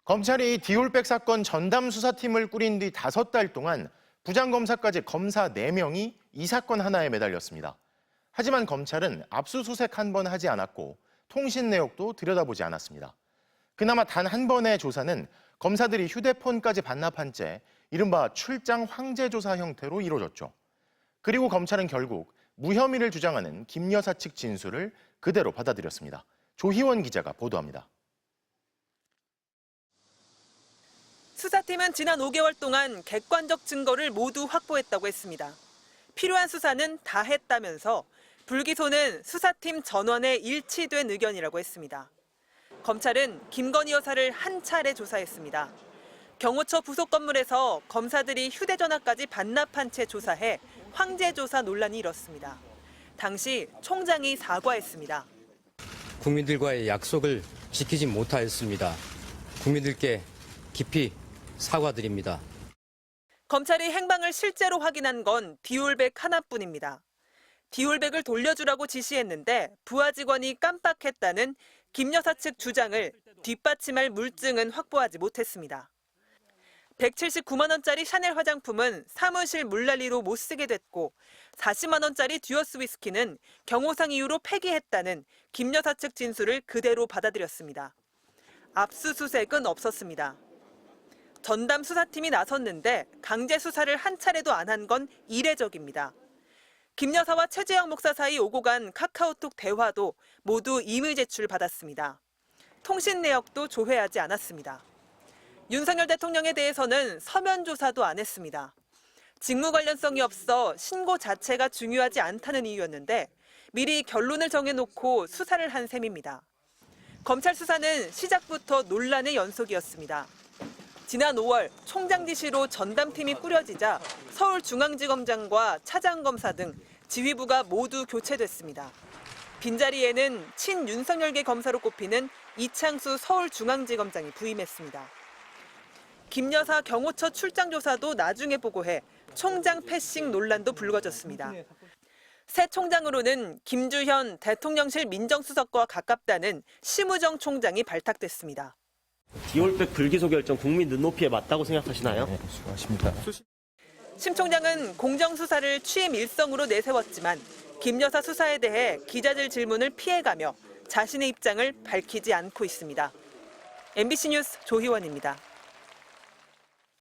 검찰이 디올백 사건 전담 수사팀을 꾸린 뒤 5달 동안 부장검사까지 검사 4명이 이 사건 하나에 매달렸습니다. 하지만 검찰은 압수수색 한 번 하지 않았고 통신 내역도 들여다보지 않았습니다. 그나마 단 한 번의 조사는 검사들이 휴대폰까지 반납한 채 이른바 출장 황제 조사 형태로 이루어졌죠. 그리고 검찰은 결국 무혐의를 주장하는 김 여사 측 진술을 그대로 받아들였습니다. 조희원 기자가 보도합니다. 수사팀은 지난 5개월 동안 객관적 증거를 모두 확보했다고 했습니다. 필요한 수사는 다 했다면서 불기소는 수사팀 전원의 일치된 의견이라고 했습니다. 검찰은 김건희 여사를 한 차례 조사했습니다. 경호처 부속 건물에서 검사들이 휴대전화까지 반납한 채 조사해 황제 조사 논란이 일었습니다. 당시 총장이 사과했습니다. 국민들과의 약속을 지키지 못하였습니다. 국민들께 깊이 사과드립니다. 검찰이 행방을 실제로 확인한 건 디올백 하나뿐입니다. 디올백을 돌려주라고 지시했는데 부하 직원이 깜빡했다는 김 여사 측 주장을 뒷받침할 물증은 확보하지 못했습니다. 179만 원짜리 샤넬 화장품은 사무실 물난리로 못 쓰게 됐고 40만 원짜리 듀어스 위스키는 경호상 이유로 폐기했다는 김 여사 측 진술을 그대로 받아들였습니다. 압수수색은 없었습니다. 전담 수사팀이 나섰는데 강제 수사를 한 차례도 안 한 건 이례적입니다. 김 여사와 최재형 목사 사이 오고 간 카카오톡 대화도 모두 임의 제출받았습니다. 통신 내역도 조회하지 않았습니다. 윤석열 대통령에 대해서는 서면 조사도 안 했습니다. 직무 관련성이 없어 신고 자체가 중요하지 않다는 이유였는데 미리 결론을 정해놓고 수사를 한 셈입니다. 검찰 수사는 시작부터 논란의 연속이었습니다. 지난 5월 총장 지시로 전담팀이 꾸려지자 서울중앙지검장과 차장검사 등 지휘부가 모두 교체됐습니다. 빈자리에는 친윤석열계 검사로 꼽히는 이창수 서울중앙지검장이 부임했습니다. 김 여사 경호처 출장 조사도 나중에 보고해 총장 패싱 논란도 불거졌습니다. 새 총장으로는 김주현 대통령실 민정수석과 가깝다는 심우정 총장이 발탁됐습니다. 디올백 불기소 결정 국민 눈높이에 맞다고 생각하시나요? 네, 수고하십니다. 심 총장은 공정수사를 취임 일성으로 내세웠지만 김 여사 수사에 대해 기자들 질문을 피해가며 자신의 입장을 밝히지 않고 있습니다. MBC 뉴스 조희원입니다.